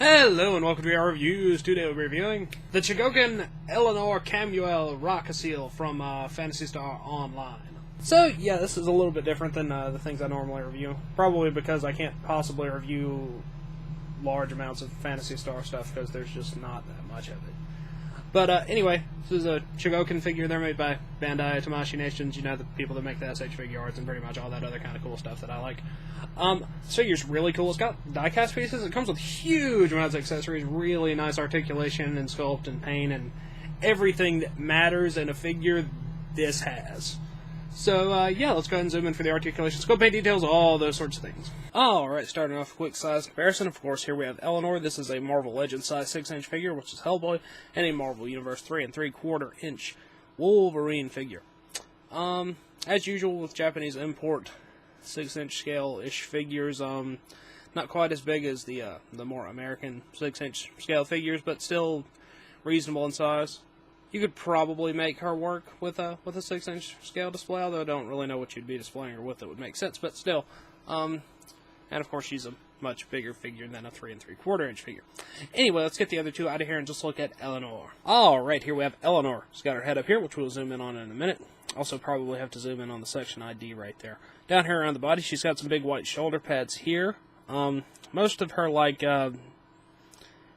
Hello and welcome to our reviews. Today we'll be reviewing the Chogokin Elenor Camuel RAcaseal from Phantasy Star Online. So yeah, this is a little bit different than the things I normally review. Probably because I can't possibly review large amounts of Phantasy Star stuff because there's just not that much of it. But anyway, this is a Chogokin figure. They're made by Bandai Tamashii Nations, you know, the people that make the SH figure arts and pretty much all that other kind of cool stuff that I like. This figure's really cool. It's got die-cast pieces. It comes with huge amounts of accessories, really nice articulation and sculpt and paint and everything that matters in a figure this has. So, yeah, let's go ahead and zoom in for the articulation, scope, paint details, all those sorts of things. Alright, starting off with a quick size comparison. Of course, here we have Elenor. This is a Marvel Legends size 6-inch figure, which is Hellboy, and a Marvel Universe 3 3/4-inch Wolverine figure. As usual with Japanese import 6-inch scale-ish figures, not quite as big as the more American 6-inch scale figures, but still reasonable in size. You could probably make her work with a 6-inch scale display, although I don't really know what you'd be displaying her with that would make sense, but still. And of course she's a much bigger figure than a 3 3/4-inch figure. Anyway, let's get the other two out of here and just look at Elenor. Alright, here we have Elenor. She's got her head up here, which we'll zoom in on in a minute. Also probably have to zoom in on the section ID right there. Down here around the body, she's got some big white shoulder pads here. Most of her,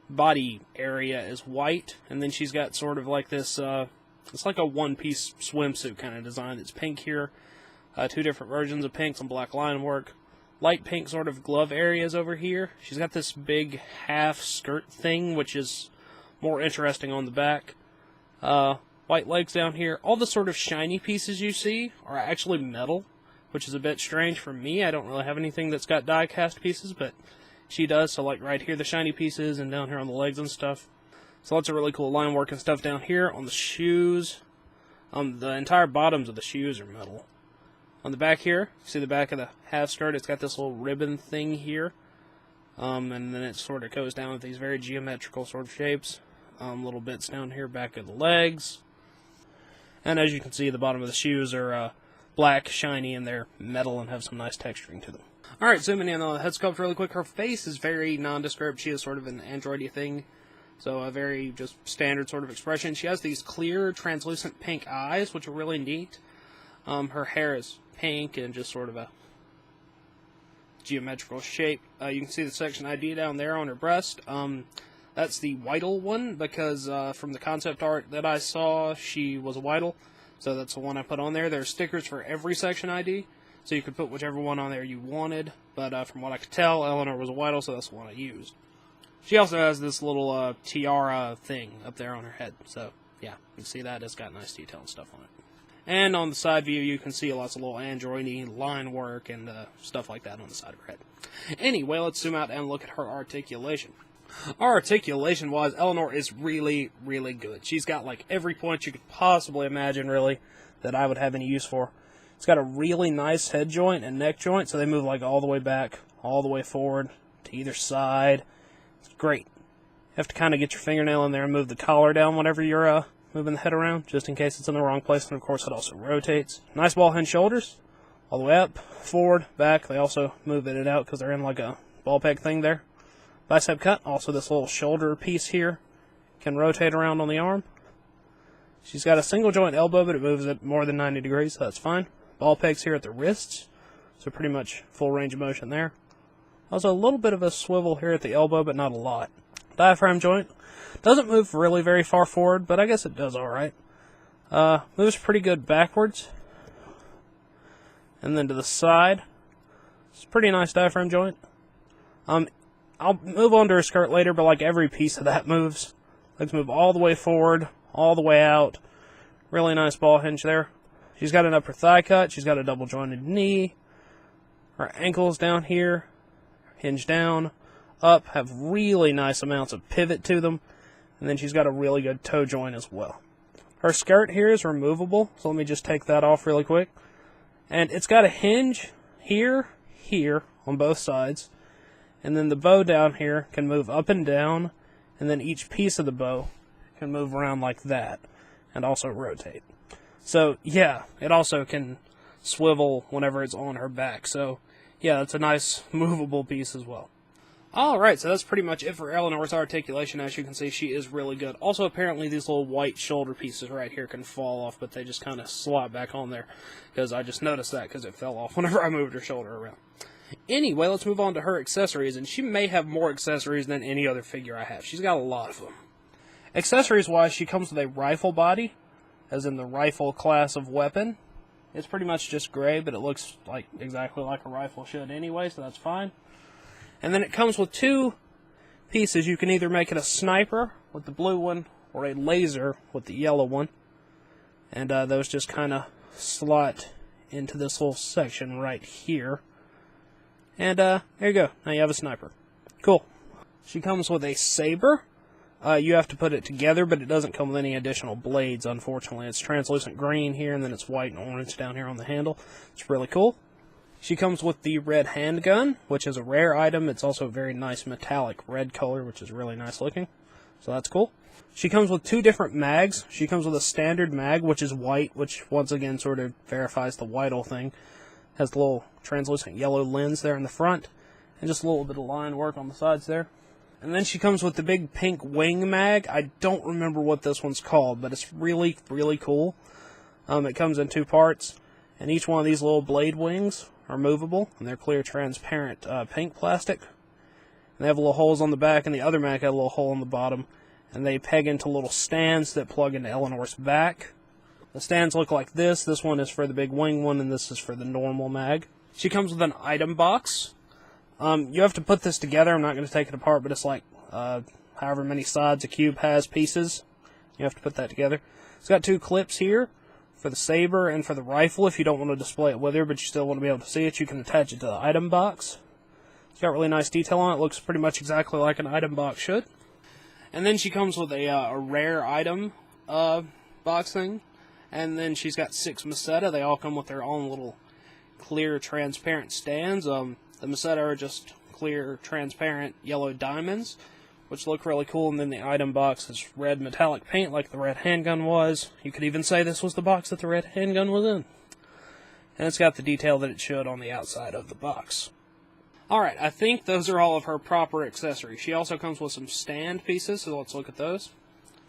body area is white, and then she's got sort of like this, it's like a one-piece swimsuit kind of design. It's pink here, two different versions of pink, some black line work, light pink sort of glove areas over here. She's got this big half skirt thing, which is more interesting on the back. White legs down here. All the sort of shiny pieces you see are actually metal, which is a bit strange for me. I don't really have anything that's got die-cast pieces, but she does. So like right here, the shiny pieces, and down here on the legs and stuff. So lots of really cool line work and stuff down here on the shoes. The entire bottoms of the shoes are metal. On the back here, you see the back of the half skirt, it's got this little ribbon thing here. And then it sort of goes down with these very geometrical sort of shapes. Little bits down here, back of the legs. And as you can see, the bottom of the shoes are black, shiny, and they're metal and have some nice texturing to them. Alright, zooming in on the head sculpt really quick. Her face is very nondescript. She is sort of an android-y thing. So a very just standard sort of expression. She has these clear, translucent pink eyes, which are really neat. Her hair is pink and just sort of a geometrical shape. You can see the section ID down there on her breast. That's the Whittle one, because from the concept art that I saw, she was a Whittle. So that's the one I put on there. There are stickers for every section ID, so you could put whichever one on there you wanted. But from what I could tell, Elenor was a Whittle, so that's the one I used. She also has this little tiara thing up there on her head. So, yeah, you can see that. It's got nice detail and stuff on it. And on the side view, you can see lots of little android-y line work and stuff like that on the side of her head. Anyway, let's zoom out and look at her articulation. Articulation-wise, Elenor is really, really good. She's got, like, every point you could possibly imagine, really, that I would have any use for. It's got a really nice head joint and neck joint, so they move, like, all the way back, all the way forward, to either side. It's great. You have to kind of get your fingernail in there and move the collar down whenever you're moving the head around, just in case it's in the wrong place, and, of course, it also rotates. Nice ball hinge shoulders, all the way up, forward, back. They also move in and out because they're in, like, a ball peg thing there. Bicep cut, also this little shoulder piece here can rotate around on the arm. She's got a single joint elbow, but it moves at more than 90 degrees, so that's fine. Ball pegs here at the wrists, so pretty much full range of motion there. Also a little bit of a swivel here at the elbow, but not a lot. Diaphragm joint doesn't move really very far forward, but I guess it does alright. Moves pretty good backwards. And then to the side. It's a pretty nice diaphragm joint. I'll move on to her skirt later, but like every piece of that moves. Legs move all the way forward, all the way out. Really nice ball hinge there. She's got an upper thigh cut. She's got a double jointed knee. Her ankles down here, hinge down, up, have really nice amounts of pivot to them. And then she's got a really good toe joint as well. Her skirt here is removable, so let me just take that off really quick. And it's got a hinge here, on both sides. And then the bow down here can move up and down, and then each piece of the bow can move around like that, and also rotate. So, yeah, it also can swivel whenever it's on her back. So, yeah, it's a nice movable piece as well. Alright, so that's pretty much it for Eleanor's articulation. As you can see, she is really good. Also, apparently these little white shoulder pieces right here can fall off, but they just kind of slot back on there, because I just noticed that because it fell off whenever I moved her shoulder around. Anyway, let's move on to her accessories, and she may have more accessories than any other figure I have. She's got a lot of them. Accessories-wise, she comes with a rifle body, as in the rifle class of weapon. It's pretty much just gray, but it looks like exactly like a rifle should anyway, so that's fine. And then it comes with two pieces. You can either make it a sniper with the blue one, or a laser with the yellow one. And those just kind of slot into this little section right here. And there you go. Now you have a sniper. Cool. She comes with a saber. You have to put it together, but it doesn't come with any additional blades, unfortunately. It's translucent green here, and then it's white and orange down here on the handle. It's really cool. She comes with the red handgun, which is a rare item. It's also a very nice metallic red color, which is really nice looking. So that's cool. She comes with two different mags. She comes with a standard mag, which is white, which once again sort of verifies the Whittle thing. Has the little translucent yellow lens there in the front, and just a little bit of line work on the sides there. And then she comes with the big pink wing mag. I don't remember what this one's called, but it's really, really cool. It comes in two parts, and each one of these little blade wings are movable, and they're clear, transparent pink plastic. And they have little holes on the back, and the other mag had a little hole on the bottom, and they peg into little stands that plug into Eleanor's back. The stands look like this. This one is for the big wing one, and this is for the normal mag. She comes with an item box. You have to put this together. I'm not going to take it apart, but it's like however many sides a cube has pieces. You have to put that together. It's got two clips here for the saber and for the rifle. If you don't want to display it with her, but you still want to be able to see it, you can attach it to the item box. It's got really nice detail on it. It looks pretty much exactly like an item box should. And then she comes with a rare item box thing. And then she's got 6 Meseta. They all come with their own little clear, transparent stands. The Meseta are just clear, transparent yellow diamonds, which look really cool. And then the item box is red metallic paint like the red handgun was. You could even say this was the box that the red handgun was in. And it's got the detail that it should on the outside of the box. Alright, I think those are all of her proper accessories. She also comes with some stand pieces, so let's look at those.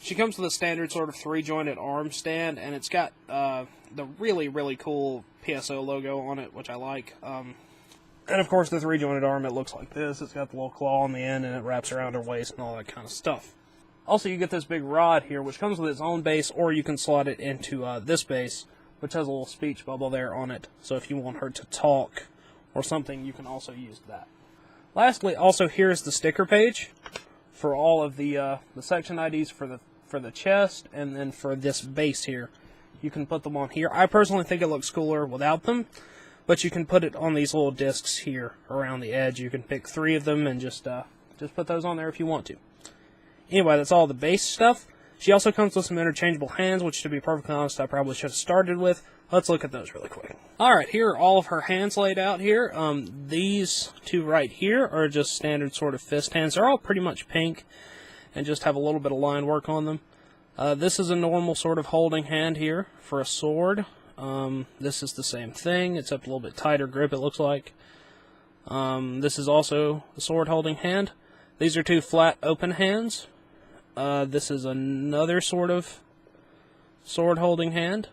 She comes with a standard sort of 3-jointed arm stand, and it's got the really, really cool PSO logo on it, which I like. And of course, the 3-jointed arm, it looks like this. It's got the little claw on the end, and it wraps around her waist and all that kind of stuff. Also, you get this big rod here, which comes with its own base, or you can slot it into this base, which has a little speech bubble there on it. So if you want her to talk or something, you can also use that. Lastly, also here's the sticker page for all of the section IDs for the chest, and then for this base here. You can put them on here. I personally think it looks cooler without them, but you can put it on these little discs here around the edge. You can pick 3 of them and just put those on there if you want to. Anyway, that's all the base stuff. She also comes with some interchangeable hands, which, to be perfectly honest, I probably should have started with. Let's look at those really quick. Alright, here are all of her hands laid out here. These 2 right here are just standard sort of fist hands. They're all pretty much pink and just have a little bit of line work on them. This is a normal sort of holding hand here for a sword. This is the same thing, except a little bit tighter grip, it looks like. This is also a sword holding hand. These are 2 flat open hands. This is another sort of sword holding hand.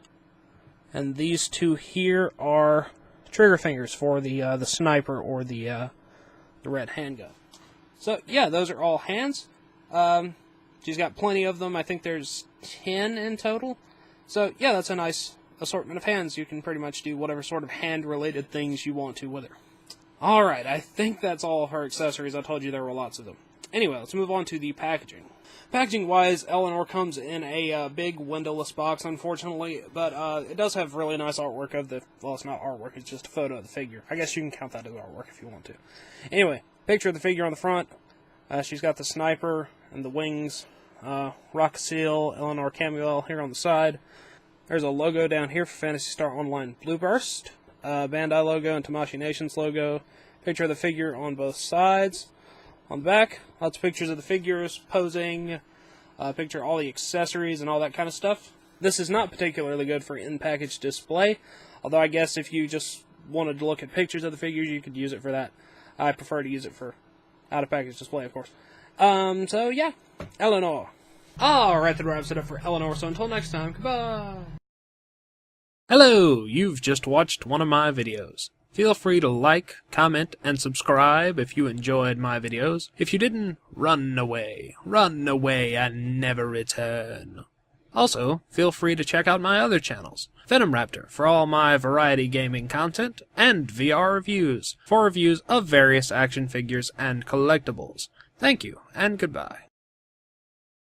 And these 2 here are trigger fingers for the sniper or the red handgun. So yeah, those are all hands. She's got plenty of them. I think there's 10 in total. So yeah, that's a nice assortment of hands. You can pretty much do whatever sort of hand-related things you want to with her. Alright, I think that's all of her accessories. I told you there were lots of them. Anyway, let's move on to the packaging. Packaging-wise, Eleanor comes in a big windowless box, unfortunately, but it does have really nice artwork of the... Well, it's not artwork, it's just a photo of the figure. I guess you can count that as artwork if you want to. Anyway, picture of the figure on the front. She's got the sniper and the wings. RAcaseal, Elenor Camuel here on the side. There's a logo down here for Phantasy Star Online Blueburst. Bandai logo and Tamashii Nations logo. Picture of the figure on both sides. On the back, lots of pictures of the figures posing, picture all the accessories and all that kind of stuff. This is not particularly good for in-package display, although I guess if you just wanted to look at pictures of the figures, you could use it for that. I prefer to use it for out-of-package display, of course. So yeah, Elenor. Alright, that wraps it up for Elenor, so until next time, goodbye! Hello, you've just watched one of my videos. Feel free to like, comment, and subscribe if you enjoyed my videos. If you didn't, run away and never return. Also, feel free to check out my other channels, Venom Raptor for all my variety gaming content, and VR Reviews for reviews of various action figures and collectibles. Thank you, and goodbye.